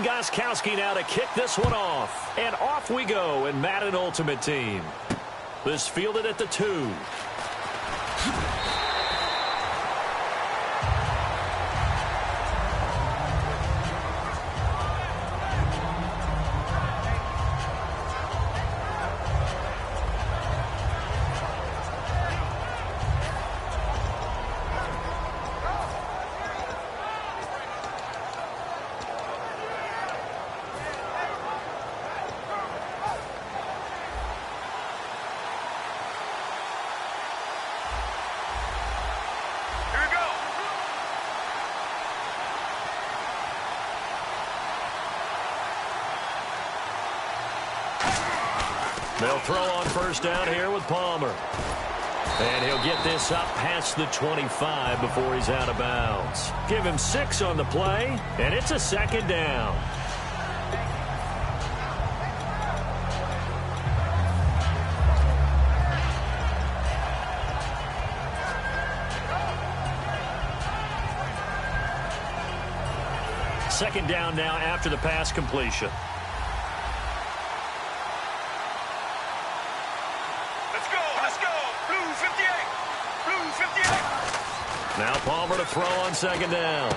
Gostkowski now to kick this one off. And off we go in Madden Ultimate Team. This fielded at the 2. They'll throw on first down here with Palmer. And he'll get this up past the 25 before he's out of bounds. Give him 6 on the play, and it's a second down. Second down now after the pass completion. Now Palmer to throw on second down.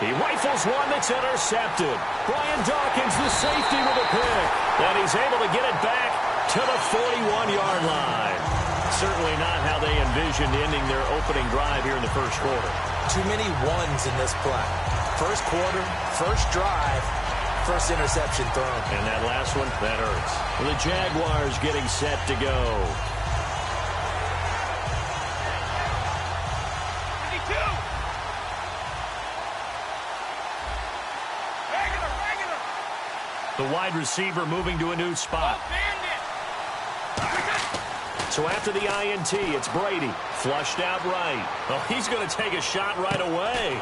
He rifles one that's intercepted. Brian Dawkins, the safety, with a pick. And he's able to get it back to the 41-yard line. Certainly not how they envisioned ending their opening drive here in the first quarter. Too many ones in this play. First quarter, first drive, first interception thrown. And that last one, that hurts. The Jaguars getting set to go. The wide receiver moving to a new spot. So after the INT, it's Brady. Flushed out right. Oh, he's going to take a shot right away.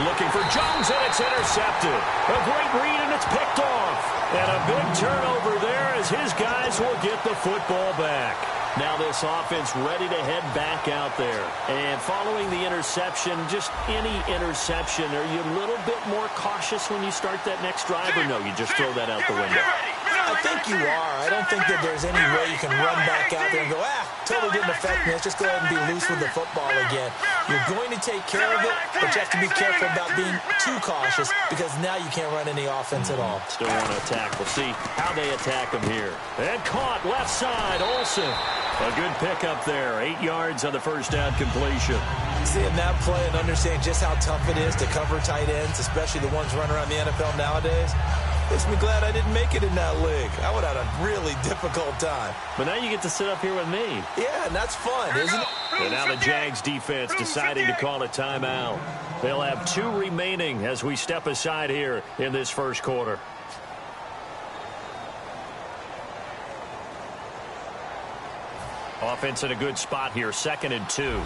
Looking for Jones, and it's intercepted. A great read, and it's picked off. And a big turnover there as his guys will get the football back. Now this offense ready to head back out there. And following the interception, just any interception, are you a little bit more cautious when you start that next drive, or no, you just throw that out the window? I think you are. I don't think that there's any way you can run back out there and go, totally didn't affect me. Let's just go ahead and be loose with the football again. You're going to take care of it, but you have to be careful about being too cautious because now you can't run any offense at all. Still want to attack. We'll see how they attack them here. And caught left side, Olsen. A good pickup there. 8 yards on the first down completion. Seeing that play and understanding just how tough it is to cover tight ends, especially the ones running around the NFL nowadays, makes me glad I didn't make it in that league. I would have had a really difficult time. But now you get to sit up here with me. Yeah, and that's fun, isn't it? And now the Jags defense deciding to call a timeout. They'll have 2 remaining as we step aside here in this first quarter. Offense in a good spot here, 2nd and 2.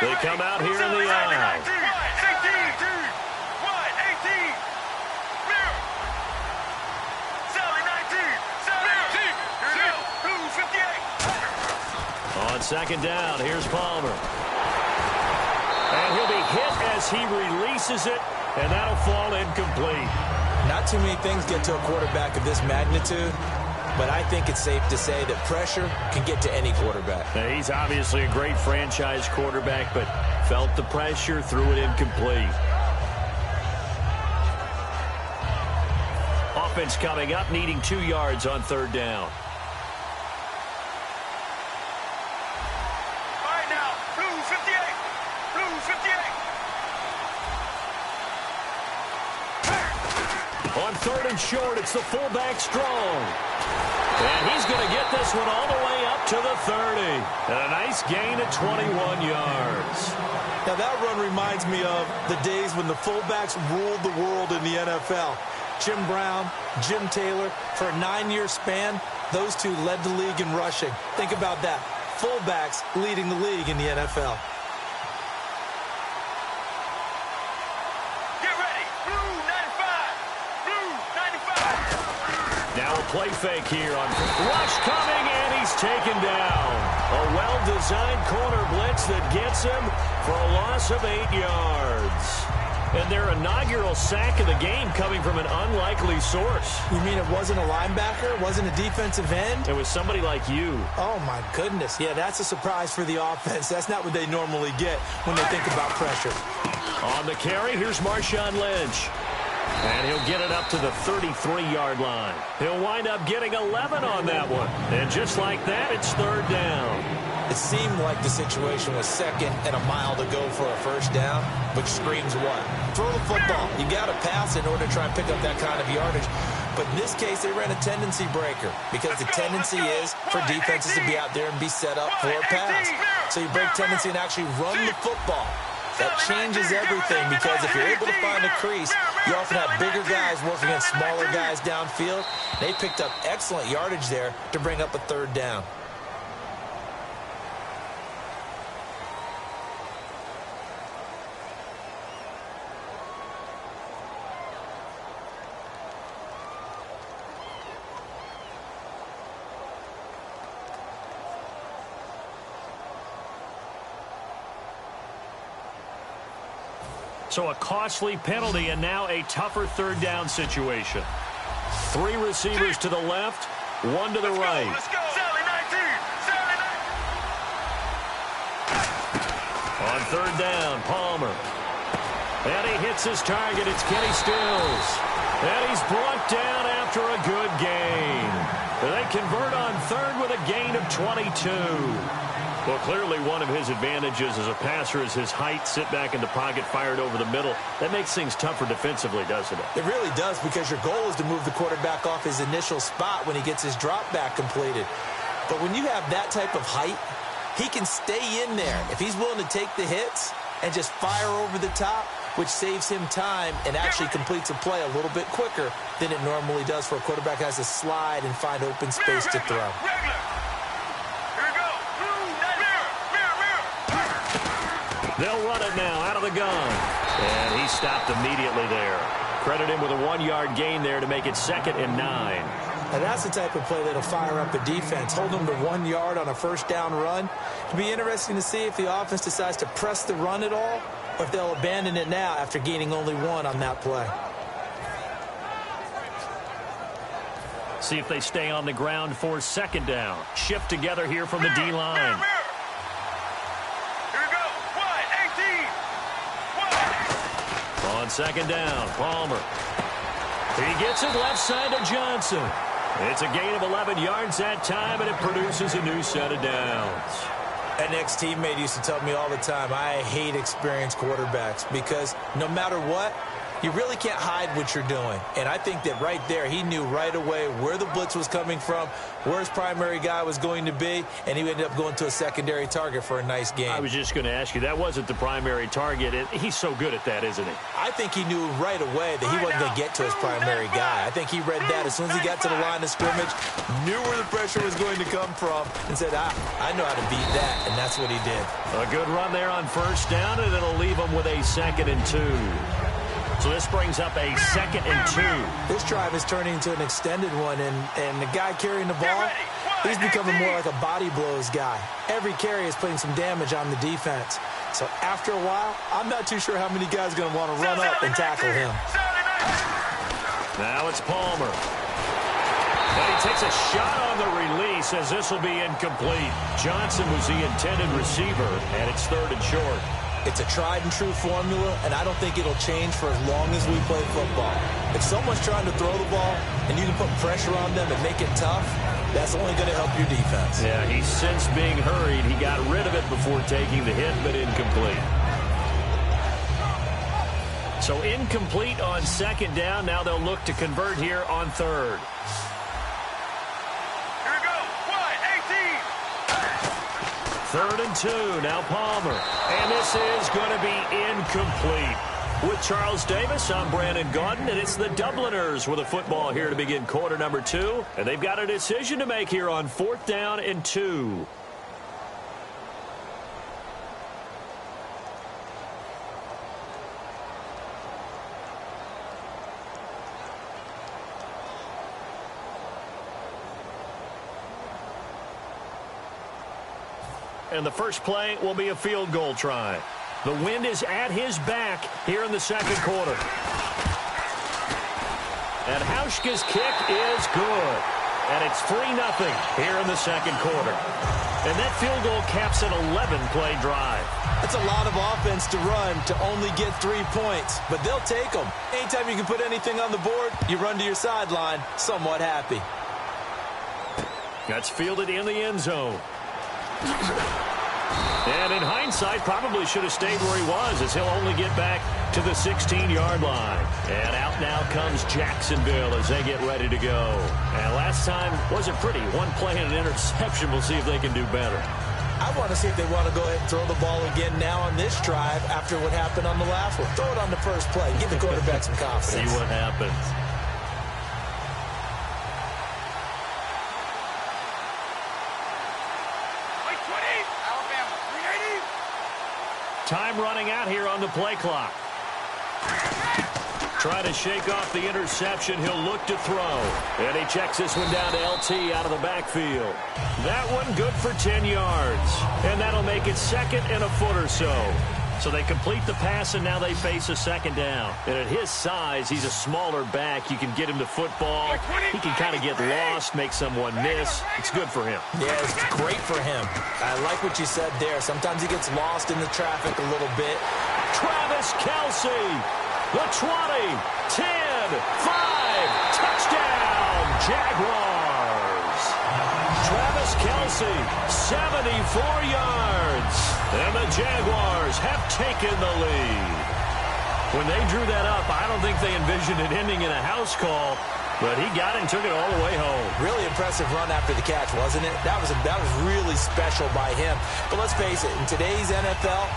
They come out here in the eye. On second down, here's Palmer. And he'll be hit as he releases it, and that'll fall incomplete. Not too many things get to a quarterback of this magnitude, but I think it's safe to say that pressure can get to any quarterback. Now, he's obviously a great franchise quarterback, but felt the pressure, threw it incomplete. Offense coming up, needing 2 yards on third down. On third and short, it's the fullback Strong. And he's going to get this one all the way up to the 30. And a nice gain at 21 yards. Now that run reminds me of the days when the fullbacks ruled the world in the NFL. Jim Brown, Jim Taylor, for a 9-year span, those two led the league in rushing. Think about that. Fullbacks leading the league in the NFL. Now a play fake here on rush coming, and he's taken down. A well-designed corner blitz that gets him for a loss of 8 yards. And their inaugural sack of the game coming from an unlikely source. You mean it wasn't a linebacker? It wasn't a defensive end? It was somebody like you. Oh, my goodness. Yeah, that's a surprise for the offense. That's not what they normally get when they think about pressure. On the carry, here's Marshawn Lynch. And he'll get it up to the 33-yard line. He'll wind up getting 11 on that one. And just like that, it's third down. It seemed like the situation was second and a mile to go for a first down, which screams what? Throw the football. You got to pass in order to try and pick up that kind of yardage. But in this case, they ran a tendency breaker because the tendency is for defenses to be out there and be set up for a pass. So you break tendency and actually run the football. That changes everything because if you're able to find a crease, you often have bigger guys working against smaller guys downfield. They picked up excellent yardage there to bring up a third down. So a costly penalty and now a tougher third down situation. 3 receivers to the left, 1 to the right. Let's go. Sally 19. Sally 19. On third down, Palmer. And he hits his target. It's Kenny Stills. And he's brought down after a good gain. They convert on third with a gain of 22. Well, clearly one of his advantages as a passer is his height, sit back in the pocket, fired over the middle. That makes things tougher defensively, doesn't it? It really does because your goal is to move the quarterback off his initial spot when he gets his drop back completed. But when you have that type of height, he can stay in there. If he's willing to take the hits and just fire over the top, which saves him time and actually completes a play a little bit quicker than it normally does for a quarterback who has to slide and find open space to throw. They'll run it now out of the gun. And he stopped immediately there. Credit him with a 1-yard gain there to make it 2nd and 9. And that's the type of play that'll fire up a defense. Hold them to 1 yard on a first down run. It'll be interesting to see if the offense decides to press the run at all or if they'll abandon it now after gaining only 1 on that play. See if they stay on the ground for 2nd down. Shift together here from the D-line. On 2nd down, Palmer. He gets it left side to Johnson. It's a gain of 11 yards that time, and it produces a new set of downs. An ex-teammate used to tell me all the time, I hate experienced quarterbacks because no matter what, you really can't hide what you're doing. And I think that right there, he knew right away where the blitz was coming from, where his primary guy was going to be, and he ended up going to a secondary target for a nice game. I was just going to ask you, that wasn't the primary target. He's so good at that, isn't he? I think he knew right away that he wasn't going to get to his primary guy. I think he read that as soon as he got to the line of scrimmage, knew where the pressure was going to come from, and said, I know how to beat that, and that's what he did. A good run there on first down, and it'll leave him with a 2nd and 2. So this brings up a 2nd and 2. This drive is turning into an extended one, and the guy carrying the ball, he's becoming more like a body blows guy. Every carry is putting some damage on the defense. So after a while, I'm not too sure how many guys are going to want to run up and tackle him. Now it's Palmer. And he takes a shot on the release as this will be incomplete. Johnson was the intended receiver, and it's 3rd and short. It's a tried-and-true formula, and I don't think it'll change for as long as we play football. If someone's trying to throw the ball and you can put pressure on them and make it tough, that's only going to help your defense. Yeah, he's since being hurried. He got rid of it before taking the hit, but incomplete. So incomplete on 2nd down. Now they'll look to convert here on 3rd. Here we go. 3rd and 2. Now Palmer. And this is going to be incomplete. With Charles Davis, I'm Brandon Gaudin, and it's the Dubliners with a football here to begin quarter number 2. And they've got a decision to make here on 4th down and 2. and the first play will be a field goal try. The wind is at his back here in the second quarter. And Hauschka's kick is good. And it's 3-0 here in the second quarter. And that field goal caps an 11-play drive. That's a lot of offense to run to only get 3 points, but they'll take them. Anytime you can put anything on the board, you run to your sideline somewhat happy. That's fielded in the end zone. And in hindsight, probably should have stayed where he was, as he'll only get back to the 16-yard line. And out now comes Jacksonville as they get ready to go. And last time wasn't pretty. One play and an interception. We'll see if they can do better. I want to see if they want to go ahead and throw the ball again now on this drive after what happened on the last one. Throw it on the first play. Give the quarterback some confidence. See what happens. Time running out here on the play clock. Try to shake off the interception. He'll look to throw. And he checks this one down to LT out of the backfield. That one good for 10 yards. And that'll make it second and a foot or so. So they complete the pass, and now they face a second down. And at his size, he's a smaller back. You can get him to football. He can kind of get lost, make someone miss. It's good for him. Yeah, it's great for him. I like what you said there. Sometimes he gets lost in the traffic a little bit. Travis Kelce, the 20, 10, 5, touchdown, Jaguars. Travis Kelce, 74 yards. And the Jaguars have taken the lead. When they drew that up, I don't think they envisioned it ending in a house call, but he got it and took it all the way home. Really impressive run after the catch, wasn't it? That was really special by him. But let's face it, in today's NFL,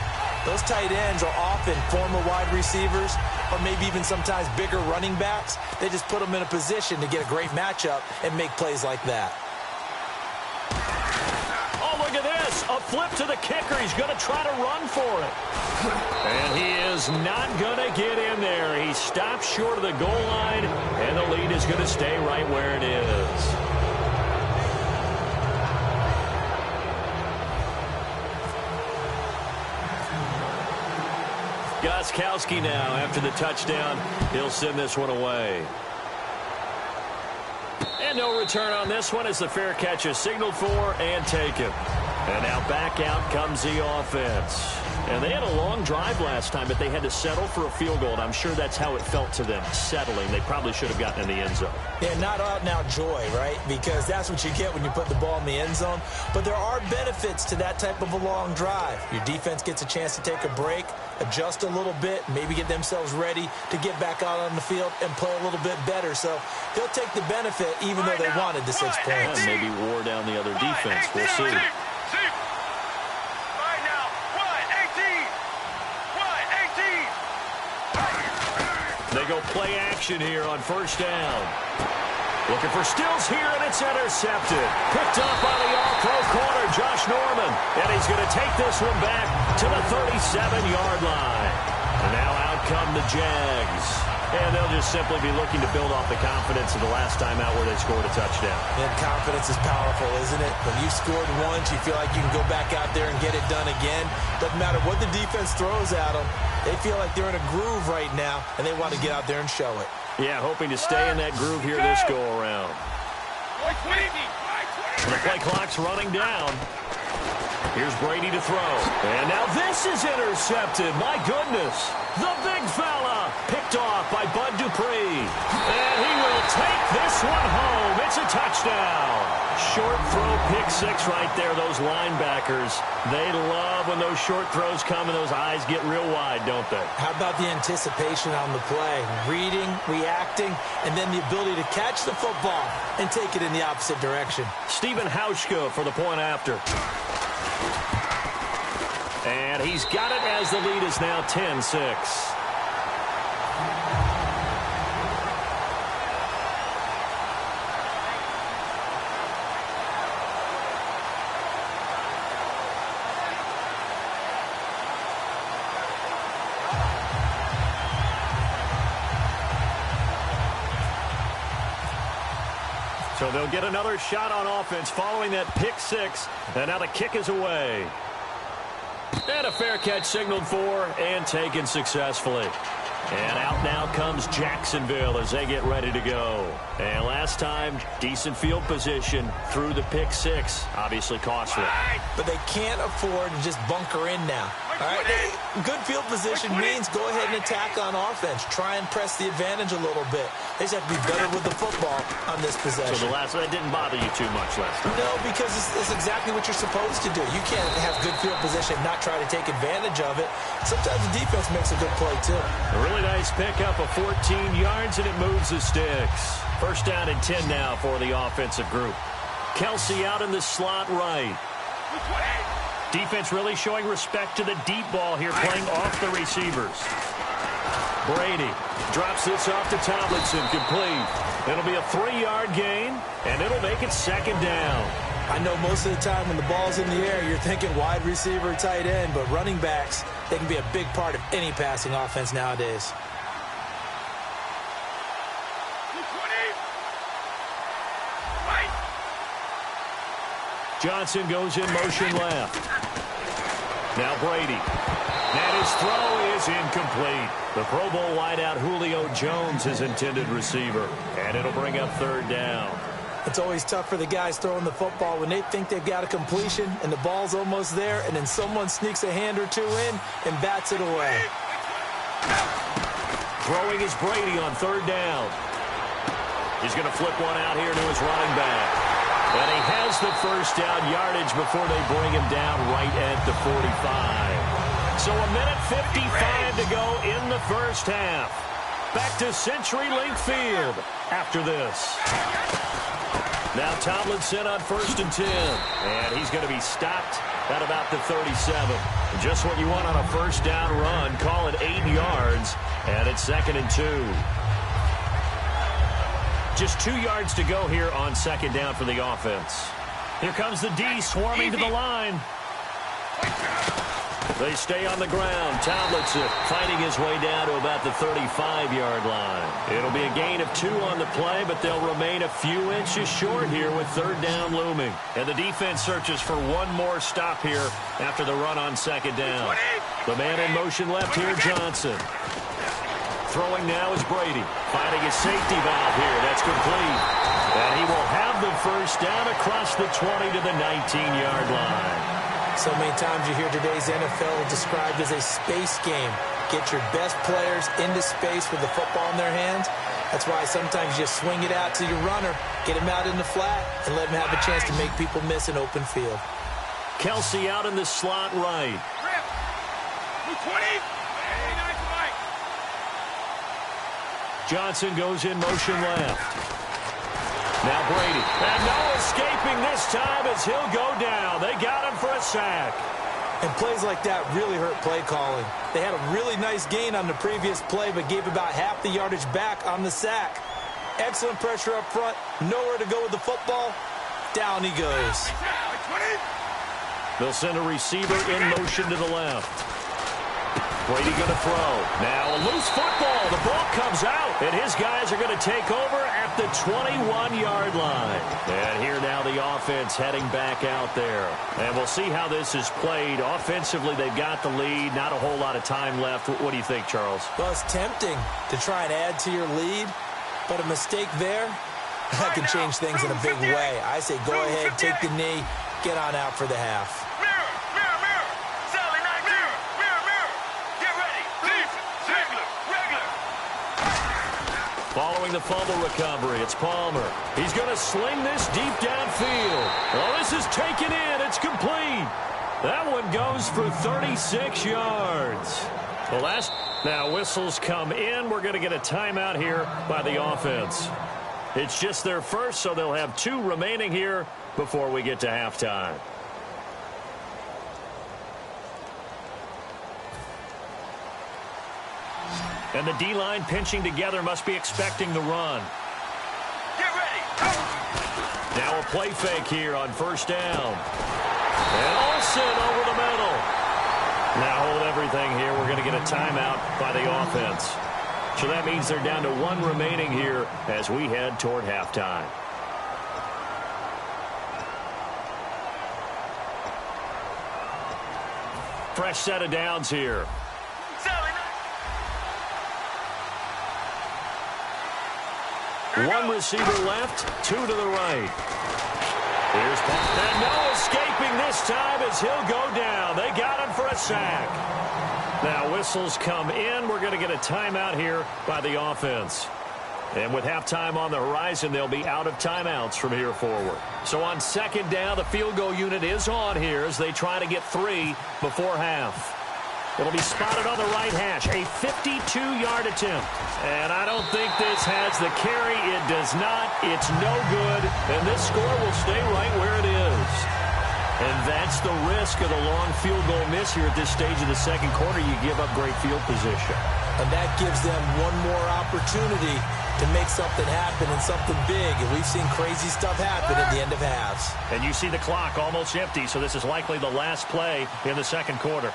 those tight ends are often former wide receivers or maybe even sometimes bigger running backs. They just put them in a position to get a great matchup and make plays like that. Look at this, a flip to the kicker. He's going to try to run for it. And he is not going to get in there. He stops short of the goal line, and the lead is going to stay right where it is. Gostkowski now after the touchdown. He'll send this one away. And no return on this one as the fair catch is signaled for and taken. And now back out comes the offense. And they had a long drive last time, but they had to settle for a field goal. And I'm sure that's how it felt to them, settling. They probably should have gotten in the end zone. Yeah, not out-and-out joy, right? Because that's what you get when you put the ball in the end zone. But there are benefits to that type of a long drive. Your defense gets a chance to take a break, adjust a little bit, maybe get themselves ready to get back out on the field and play a little bit better. So they'll take the benefit even though they wanted the 6 points. And maybe wore down the other defense. We'll see. They go play action here on first down. Looking for Stills here, and it's intercepted. Picked up by the all-pro corner, Josh Norman. And he's going to take this one back to the 37-yard line. And now out come the Jags. And they'll just simply be looking to build off the confidence of the last time out where they scored a touchdown. And confidence is powerful, isn't it? When you scored once, you feel like you can go back out there and get it done again. Doesn't matter what the defense throws at them. They feel like they're in a groove right now, and they want to get out there and show it. Yeah, hoping to stay in that groove here this go-around. The play clock's running down. Here's Brady to throw. And now this is intercepted. My goodness. The big fella picked off by Bud Dupree. And he will take this one home. It's a touchdown. Short throw, pick six right there. Those linebackers, they love when those short throws come and those eyes get real wide, don't they? How about the anticipation on the play? Reading, reacting, and then the ability to catch the football and take it in the opposite direction. Stephen Hauschka for the point after. And he's got it as the lead is now 10-6. So they'll get another shot on offense following that pick six. And now the kick is away. And a fair catch signaled for and taken successfully. And out now comes Jacksonville as they get ready to go. And last time, decent field position through the pick six. Obviously costly. But they can't afford to just bunker in now. All right, good field position means go ahead and attack on offense. Try and press the advantage a little bit. They just have to be better with the football on this possession. So the last one, that didn't bother you too much last time? No, because it's exactly what you're supposed to do. You can't have good field position and not try to take advantage of it. Sometimes the defense makes a good play, too. A really nice pickup of 14 yards, and it moves the sticks. First down and 10 now for the offensive group. Kelsey out in the slot right. Defense really showing respect to the deep ball here, playing off the receivers. Brady drops this off to Tomlinson, complete. It'll be a 3-yard gain, and it'll make it second down. I know most of the time when the ball's in the air, you're thinking wide receiver, tight end, but running backs, they can be a big part of any passing offense nowadays. Johnson goes in motion left. Now Brady. And his throw is incomplete. The Pro Bowl wideout Julio Jones, his intended receiver. And it'll bring up third down. It's always tough for the guys throwing the football when they think they've got a completion and the ball's almost there, and then someone sneaks a hand or two in and bats it away. Throwing is Brady on third down. He's going to flip one out here to his running back. And he has the first down yardage before they bring him down right at the 45. So a minute 55 to go in the first half. Back to CenturyLink Field after this. Now Tomlinson on first and 10. And he's going to be stopped at about the 37. Just what you want on a first down run. Call it 8 yards. And it's second and 2. Just 2 yards to go here on second down for the offense. Here comes the D swarming to the line. They stay on the ground. Tomlinson fighting his way down to about the 35-yard line. It'll be a gain of 2 on the play, but they'll remain a few inches short here with third down looming. And the defense searches for one more stop here after the run on second down. The man in motion left here, Johnson. Throwing now is Brady. Finding his safety valve here. That's complete. And he will have the first down across the 20 to the 19-yard line. So many times you hear today's NFL described as a space game. Get your best players into space with the football in their hands. That's why sometimes you just swing it out to your runner, get him out in the flat, and let him have a chance to make people miss an open field. Kelsey out in the slot right. Johnson goes in motion left. Now Brady. And no escaping this time as he'll go down. They got him for a sack. And plays like that really hurt play calling. They had a really nice gain on the previous play, but gave about half the yardage back on the sack. Excellent pressure up front. Nowhere to go with the football. Down he goes. They'll send a receiver in motion to the left. Brady going to throw. Now a loose football. The ball comes out. And his guys are going to take over at the 21-yard line. And here now the offense heading back out there. And we'll see how this is played. Offensively, they've got the lead. Not a whole lot of time left. What do you think, Charles? Well, it's tempting to try and add to your lead. But a mistake there, that can change things in a big way. I say go ahead, take the knee, get on out for the half. Following the fumble recovery, it's Palmer. He's going to sling this deep downfield. Oh, this is taken in. It's complete. That one goes for 36 yards. The last. Now whistles come in. We're going to get a timeout here by the offense. It's just their first, so they'll have 2 remaining here before we get to halftime. And the D-line pinching together must be expecting the run. Get ready. Now a play fake here on first down. And Olsen over the middle. Now hold everything here. We're going to get a timeout by the offense. So that means they're down to 1 remaining here as we head toward halftime. Fresh set of downs here. One receiver left, two to the right. Here's Paul. And no escaping this time as he'll go down. They got him for a sack. Now whistles come in. We're going to get a timeout here by the offense. And with halftime on the horizon, they'll be out of timeouts from here forward. So on second down, the field goal unit is on here as they try to get 3 before half. It'll be spotted on the right hash, a 52-yard attempt. And I don't think this has the carry. It does not. It's no good. And this score will stay right where it is. And that's the risk of the long field goal miss here at this stage of the second quarter. You give up great field position. And that gives them one more opportunity to make something happen and something big. And we've seen crazy stuff happen at the end of halves. And you see the clock almost empty, so this is likely the last play in the second quarter.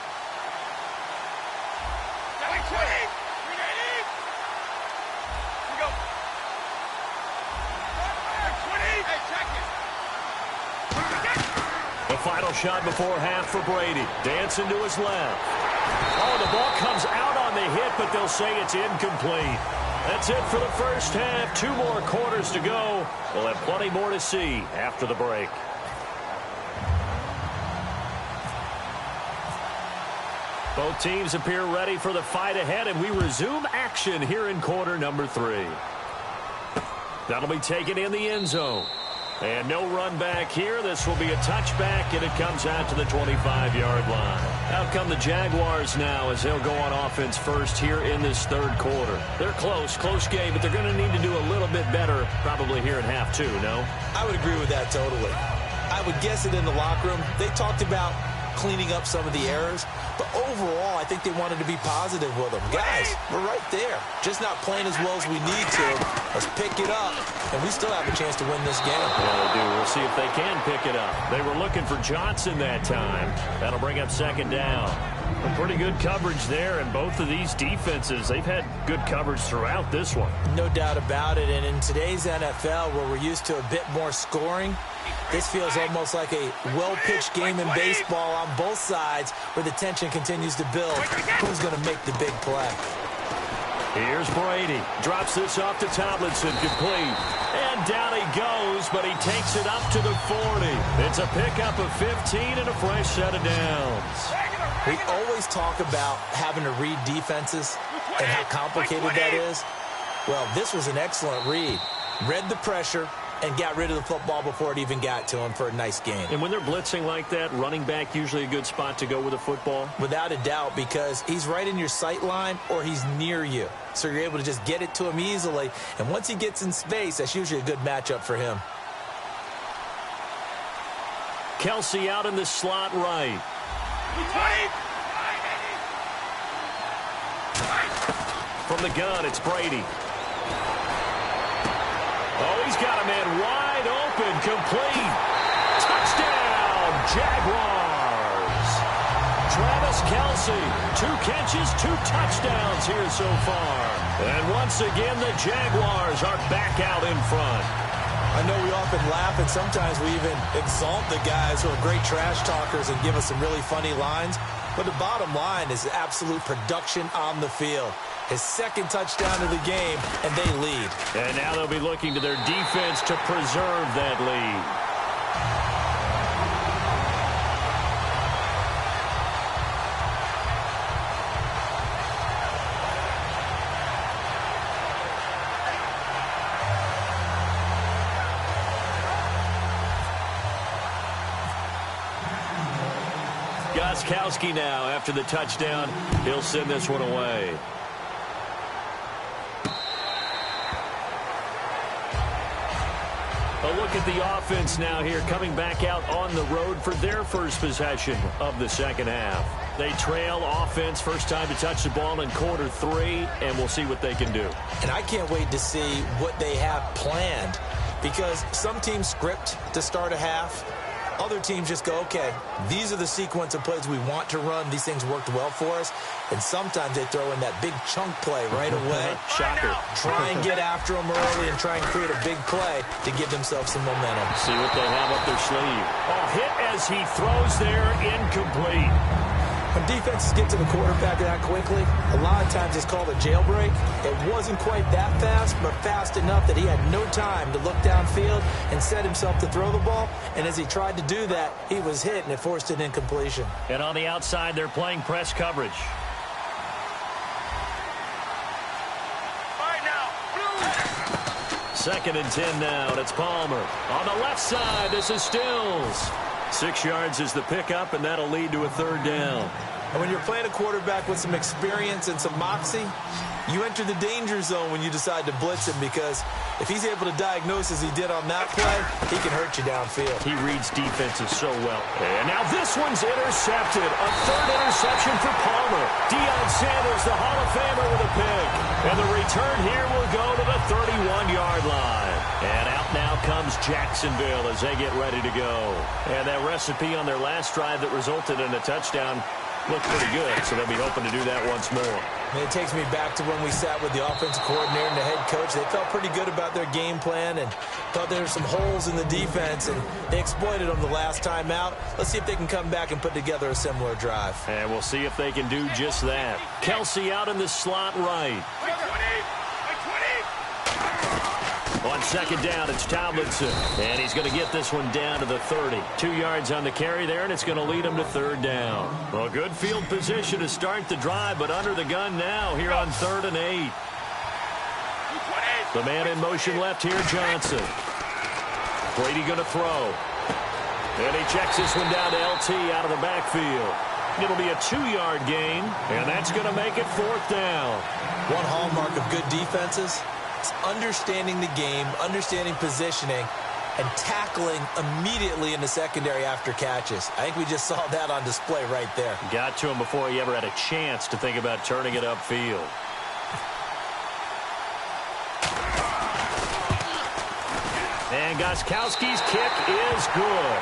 The final shot before half for Brady. Dancing to his left. Oh, the ball comes out on the hit, but they'll say it's incomplete. That's it for the first half. 2 more quarters to go. We'll have plenty more to see after the break. Both teams appear ready for the fight ahead, and we resume action here in quarter number 3. That'll be taken in the end zone. And no run back here. This will be a touchback, and it comes out to the 25-yard line. Out come the Jaguars now as they'll go on offense first here in this third quarter. They're close game, but they're going to need to do a little bit better probably here in half 2, no? I would agree with that totally. I would guess it in the locker room. They talked about cleaning up some of the errors, but overall, I think they wanted to be positive with them. Guys, we're right there. Just not playing as well as we need to. Let's pick it up, and we still have a chance to win this game. Yeah, they do. We'll see if they can pick it up. They were looking for Johnson that time. That'll bring up second down. A pretty good coverage there, and both of these defenses, they've had good coverage throughout this one. No doubt about it, and in today's NFL, where we're used to a bit more scoring, this feels almost like a well-pitched game in baseball on both sides where the tension continues to build. Who's going to make the big play? Here's Brady. Drops this off to Tomlinson. Complete. And down he goes, but he takes it up to the 40. It's a pickup of 15 and a fresh set of downs. We always talk about having to read defenses and how complicated that is. Well, this was an excellent read. Read the pressure and got rid of the football before it even got to him for a nice gain. And when they're blitzing like that, running back usually a good spot to go with a football? Without a doubt, because he's right in your sight line or he's near you. So you're able to just get it to him easily. And once he gets in space, that's usually a good matchup for him. Kelsey out in the slot right. From the gun, it's Brady. Oh, he's got a man wide open, complete. Touchdown, Jaguars. Travis Kelsey, 2 catches, 2 touchdowns here so far. And once again, the Jaguars are back out in front. I know we often laugh, and sometimes we even exalt the guys who are great trash talkers and give us some really funny lines. But the bottom line is absolute production on the field. His second touchdown of the game, and they lead. And now they'll be looking to their defense to preserve that lead. Gostkowski now after the touchdown. He'll send this one away. A look at the offense now here, coming back out on the road for their first possession of the second half. They trail offense, first time to touch the ball in quarter 3, and we'll see what they can do. And I can't wait to see what they have planned, because some teams script to start a half. Other teams just go, okay, these are the sequence of plays we want to run. These things worked well for us. And sometimes they throw in that big chunk play right away. Shocker. Try and get after them early and try and create a big play to give themselves some momentum. See what they have up their sleeve. Oh, hit as he throws there, incomplete. When defenses get to the quarterback that quickly, a lot of times it's called a jailbreak. It wasn't quite that fast, but fast enough that he had no time to look downfield and set himself to throw the ball. And as he tried to do that, he was hit, and it forced an incompletion. And on the outside, they're playing press coverage. Second and 10 now, and it's Palmer. On the left side, this is Stills. 6 yards is the pickup, and that'll lead to a third down. And when you're playing a quarterback with some experience and some moxie, you enter the danger zone when you decide to blitz him, because if he's able to diagnose as he did on that play, he can hurt you downfield. He reads defenses so well. And now this one's intercepted. A third interception for Palmer. Deion Sanders, the Hall of Famer, with a pick. And the return here will go to the 31-yard line. And out now comes Jacksonville as they get ready to go. And that recipe on their last drive that resulted in a touchdown looked pretty good, so they'll be hoping to do that once more. And it takes me back to when we sat with the offensive coordinator and the head coach. They felt pretty good about their game plan and thought there were some holes in the defense, and they exploited them the last time out. Let's see if they can come back and put together a similar drive. And we'll see if they can do just that. Kelsey out in the slot right. On second down, it's Tomlinson. And he's going to get this one down to the 30. 2 yards on the carry there, and it's going to lead him to third down. Well, good field position to start the drive, but under the gun now here on 3rd and 8. The man in motion left here, Johnson. Brady going to throw. And he checks this one down to LT out of the backfield. It'll be a 2-yard gain, and that's going to make it 4th down. One hallmark of good defenses is understanding the game, understanding positioning, and tackling immediately in the secondary after catches. I think we just saw that on display right there. Got to him before he ever had a chance to think about turning it upfield. And Gostkowski's kick is good.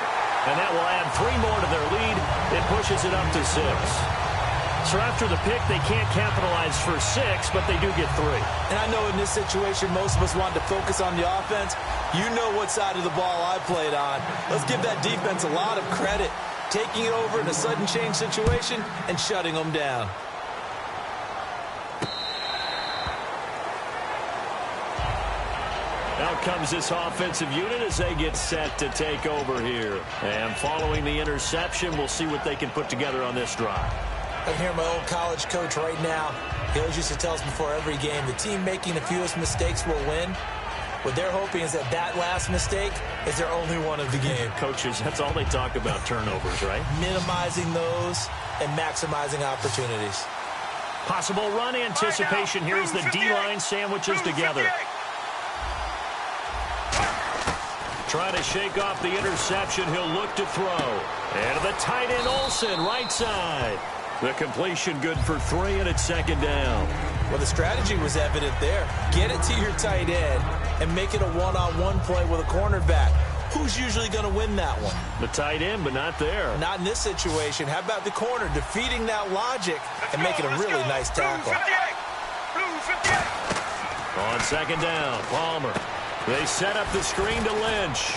And that will add 3 more to their lead. It pushes it up to 6. So after the pick, they can't capitalize for 6, but they do get 3. And I know in this situation, most of us wanted to focus on the offense. You know what side of the ball I played on. Let's give that defense a lot of credit, taking it over in a sudden change situation and shutting them down. Out comes this offensive unit as they get set to take over here. And following the interception, we'll see what they can put together on this drive. I can hear my old college coach right now. He always used to tell us before every game, the team making the fewest mistakes will win. What they're hoping is that that last mistake is their only one of the game. Coaches, that's all they talk about, turnovers, right? Minimizing those and maximizing opportunities. Possible run anticipation. Here's the D-line sandwiches together. Trying to shake off the interception. He'll look to throw. And the tight end Olsen, right side. The completion good for 3, and it's second down. Well, the strategy was evident there. Get it to your tight end and make it a one-on-one play with a cornerback. Who's usually going to win that one? The tight end, but not there. Not in this situation. How about the corner defeating that logic and making a really nice tackle? On second down, Palmer. They set up the screen to Lynch.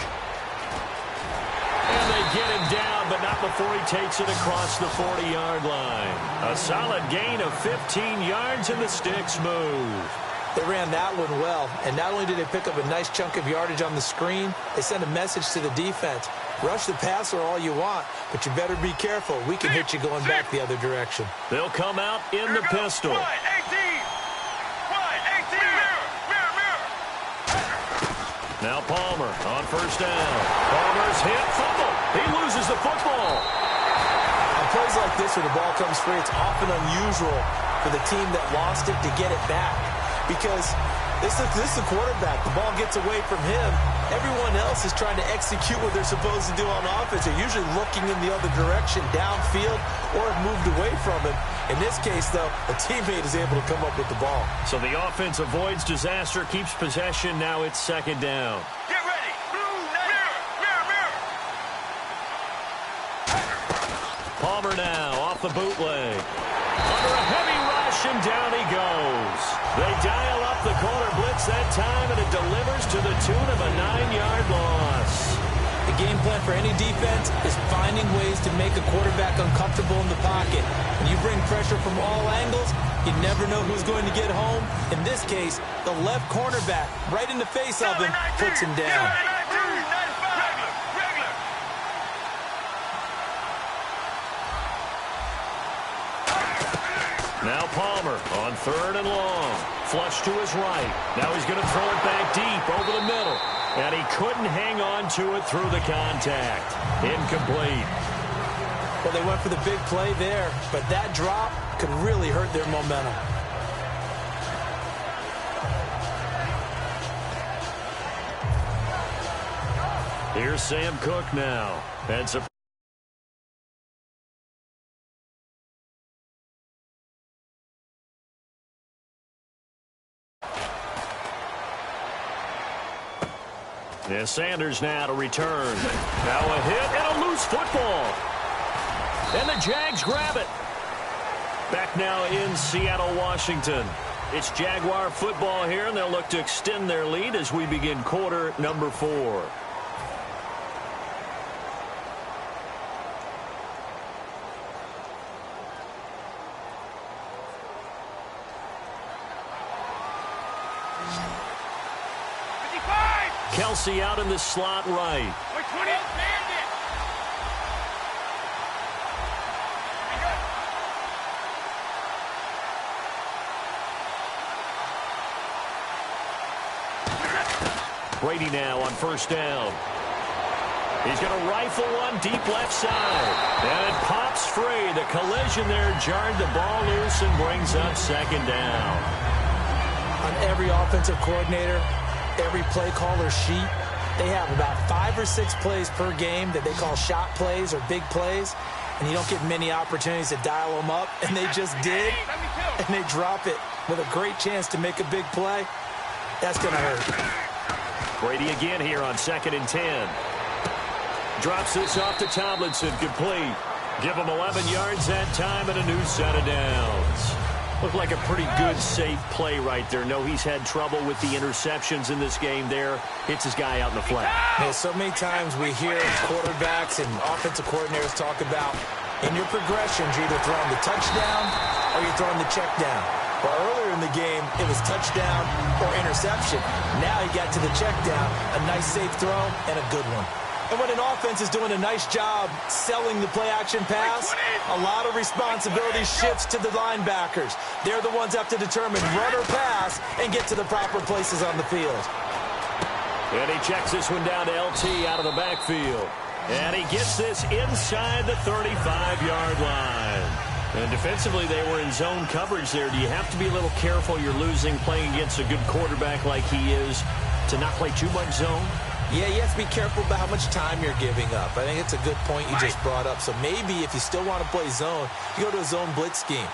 And they get him down, but not before he takes it across the 40-yard line. A solid gain of 15 yards, and the sticks move. They ran that one well, and not only did they pick up a nice chunk of yardage on the screen, they sent a message to the defense. Rush the passer all you want, but you better be careful. We can hit you going back the other direction. They'll come out in the pistol. Now Palmer on first down. Palmer's hit, fumble. He loses the football. On plays like this where the ball comes free, it's often unusual for the team that lost it to get it back. Because this is the quarterback. The ball gets away from him. Everyone else is trying to execute what they're supposed to do on offense. They're usually looking in the other direction, downfield, or have moved away from him. In this case, though, a teammate is able to come up with the ball. So the offense avoids disaster, keeps possession. Now it's second down. Get ready. Mirror. Palmer now off the bootleg. Under a heavy rush, and down he goes. They dial up the corner blitz that time, and it delivers to the tune of a 9-yard loss. The game plan for any defense is finding ways to make a quarterback uncomfortable in the pocket. When you bring pressure from all angles, you never know who's going to get home. In this case, the left cornerback, right in the face of him, puts him down. Now Palmer on 3rd and long. Flush to his right. Now he's going to throw it back deep over the middle. And he couldn't hang on to it through the contact. Incomplete. Well, they went for the big play there, but that drop could really hurt their momentum. Here's Sam Cook now. And Sanders now to return. Now a hit and a loose football. And the Jags grab it. Back now in Seattle, Washington. It's Jaguar football here, and they'll look to extend their lead as we begin quarter number 4. Kelsey out in the slot right. Brady now on 1st down. He's going to rifle one deep left side. And it pops free. The collision there jarred the ball loose and brings up 2nd down. On every offensive coordinator, every play caller sheet, they have about 5 or 6 plays per game that they call shot plays or big plays, and you don't get many opportunities to dial them up, and they just did, and they drop it with a great chance to make a big play. That's going to hurt. Brady again here on 2nd and 10. Drops this off to Tomlinson, complete. Give him 11 yards that time and a new set of downs. Looked like a pretty good, safe play right there. No, he's had trouble with the interceptions in this game there. Hits his guy out in the flat. Yeah, so many times we hear quarterbacks and offensive coordinators talk about in your progressions, you're either throwing the touchdown or you're throwing the check down. Well, earlier in the game, it was touchdown or interception. Now he got to the check down, a nice safe throw, and a good one. And when an offense is doing a nice job selling the play-action pass, a lot of responsibility shifts to the linebackers. They're the ones that have to determine run or pass and get to the proper places on the field. And he checks this one down to LT out of the backfield. And he gets this inside the 35-yard line. And defensively, they were in zone coverage there. Do you have to be a little careful? You're losing playing against a good quarterback like he is to not play too much zone? Yeah, you have to be careful about how much time you're giving up. I think it's a good point you just brought up. So maybe if you still want to play zone, you go to a zone blitz scheme.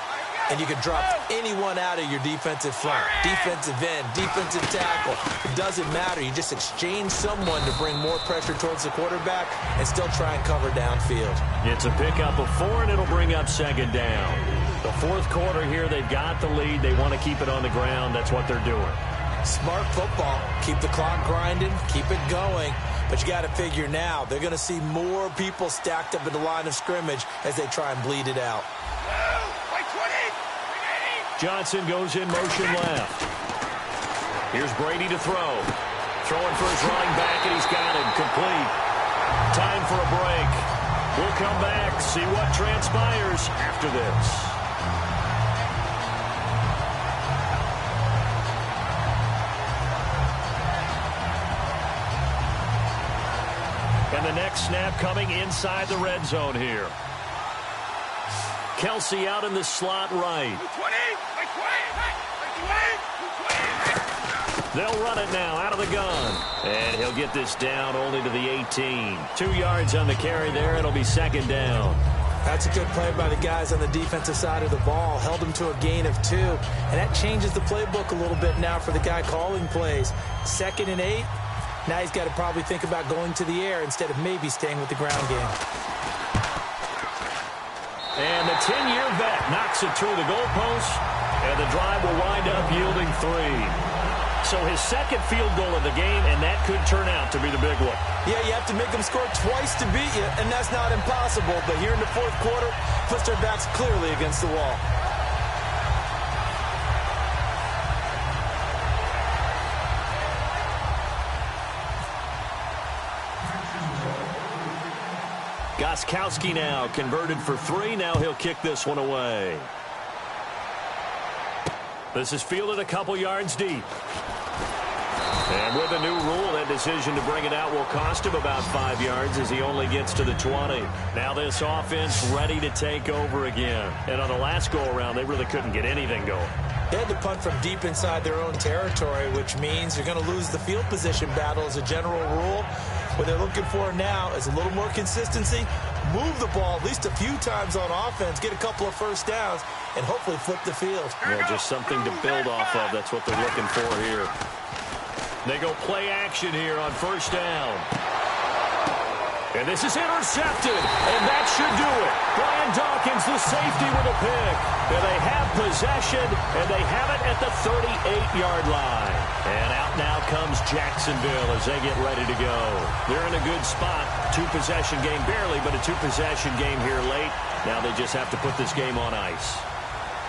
And you can drop anyone out of your defensive front, defensive end, defensive tackle. It doesn't matter. You just exchange someone to bring more pressure towards the quarterback and still try and cover downfield. It's a pickup of 4, and it'll bring up 2nd down. The 4th quarter here, they've got the lead. They want to keep it on the ground. That's what they're doing. Smart football. Keep the clock grinding. Keep it going. But you got to figure now, they're going to see more people stacked up in the line of scrimmage as they try and bleed it out. Johnson goes in motion left. Here's Brady to throw. Throwing for his running back, and he's got him complete. Time for a break. We'll come back, see what transpires after this. And the next snap coming inside the red zone here. Kelsey out in the slot right. They'll run it now out of the gun. And he'll get this down only to the 18. 2 yards on the carry there. It'll be 2nd down. That's a good play by the guys on the defensive side of the ball. Held him to a gain of 2. And that changes the playbook a little bit now for the guy calling plays. 2nd and 8. Now he's got to probably think about going to the air instead of maybe staying with the ground game. And the 10-year vet knocks it through the goalpost. And the drive will wind up yielding 3. So his second field goal of the game, and that could turn out to be the big one. Yeah, you have to make them score twice to beat you, and that's not impossible. But here in the fourth quarter, puts their backs clearly against the wall. Gostkowski now converted for three. Now he'll kick this one away. This is fielded a couple yards deep. And with a new rule, that decision to bring it out will cost him about 5 yards as he only gets to the 20. Now this offense ready to take over again. And on the last go-around, they really couldn't get anything going. They had to punt from deep inside their own territory, which means you're going to lose the field position battle as a general rule. What they're looking for now is a little more consistency, move the ball at least a few times on offense, get a couple of first downs, and hopefully flip the field. Yeah, just something to build off of. That's what they're looking for here. They go play action here on first down. And this is intercepted, and that should do it. Brian Dawkins, the safety, with a pick. And they have possession, and they have it at the 38-yard line. And out now comes Jacksonville as they get ready to go. They're in a good spot. Two-possession game barely, but a two-possession game here late. Now they just have to put this game on ice.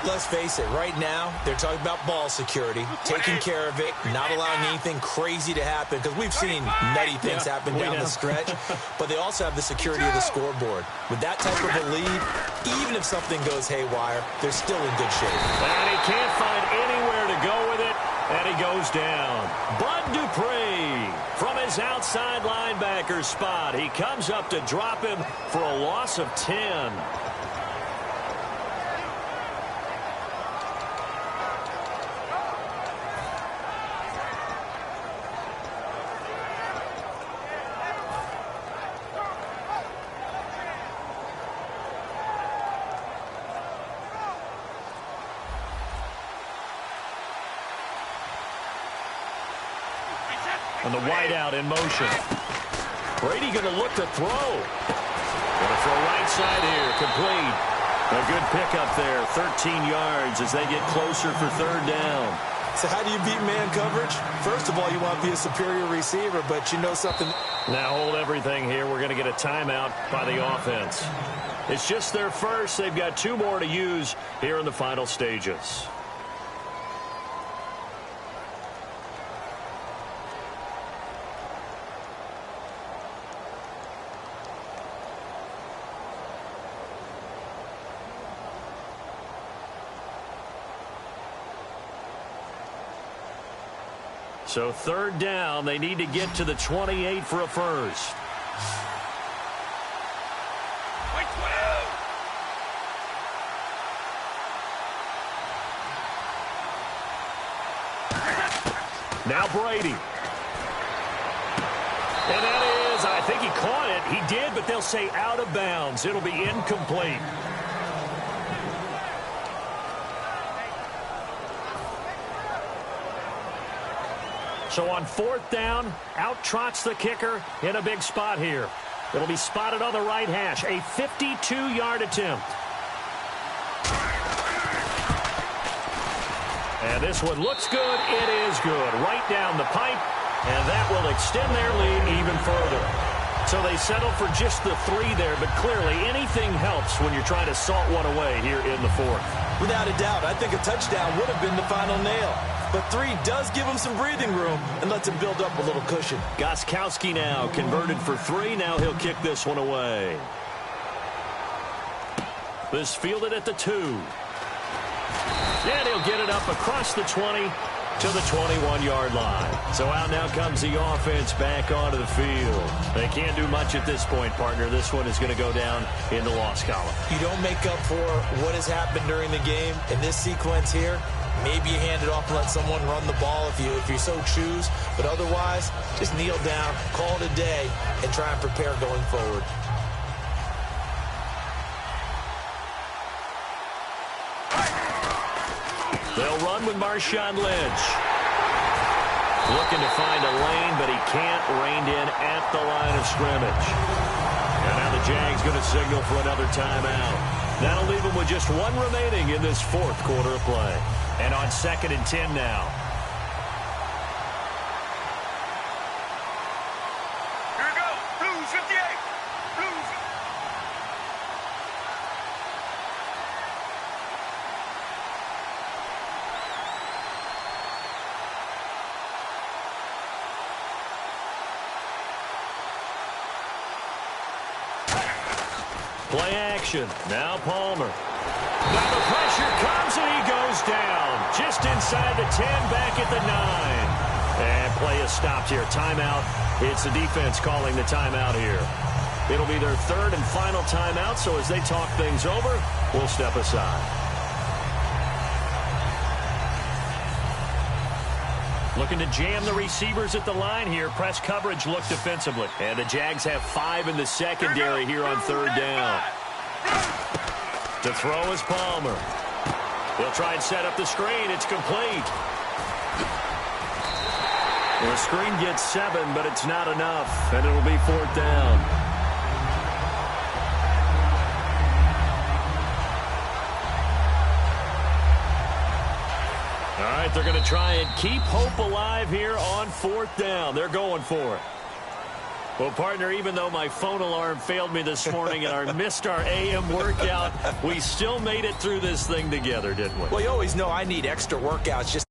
Let's face it, right now, they're talking about ball security, taking care of it, not allowing anything crazy to happen, because we've seen nutty things happen down the stretch, but they also have the security of the scoreboard. With that type of a lead, even if something goes haywire, they're still in good shape. And he can't find anywhere to go with it, and he goes down. Bud Dupree from his outside linebacker spot. He comes up to drop him for a loss of 10. And the wideout in motion. Brady going to look to throw. Going to throw right side here. Complete. A good pickup there. 13 yards as they get closer for third down. So how do you beat man coverage? First of all, you want to be a superior receiver, but you know something. Now hold everything here. We're going to get a timeout by the offense. It's just their first. They've got two more to use here in the final stages. So third down, they need to get to the 28 for a first. Now Brady. And that is, I think he caught it. He did, but they'll say out of bounds. It'll be incomplete. So on fourth down, out trots the kicker in a big spot here. It'll be spotted on the right hash. A 52-yard attempt. And this one looks good. It is good. Right down the pipe. And that will extend their lead even further. So they settle for just the 3 there, but clearly anything helps when you're trying to salt one away here in the fourth. Without a doubt, I think a touchdown would have been the final nail. But 3 does give him some breathing room and lets him build up a little cushion. Gostkowski now converted for 3. Now he'll kick this one away. This fielded at the 2. And he'll get it up across the 20 to the 21-yard line. So out now comes the offense back onto the field. They can't do much at this point, partner. This one is going to go down in the loss column. You don't make up for what has happened during the game in this sequence here. Maybe you hand it off and let someone run the ball if you so choose. But otherwise, just kneel down, call it a day, and try and prepare going forward. They'll run with Marshawn Lynch. Looking to find a lane, but he can't. Reined in at the line of scrimmage. And now the Jags going to signal for another timeout. That'll leave them with just 1 remaining in this fourth quarter of play. And on 2nd and 10 now. Play action. Now Palmer. Now the pressure comes, and he goes down. Just inside the 10, back at the 9. And play is stopped here. Timeout. It's the defense calling the timeout here. It'll be their third and final timeout, so as they talk things over, we'll step aside. Looking to jam the receivers at the line here. Press coverage look defensively. And the Jags have 5 in the secondary here on third down. To throw is Palmer. They'll try and set up the screen. It's complete. The screen gets 7, but it's not enough. And it'll be 4th down. All right, they're going to try and keep hope alive here on 4th down. They're going for it. Well, partner, even though my phone alarm failed me this morning and missed our AM workout, we still made it through this thing together, didn't we? Well, you always know I need extra workouts just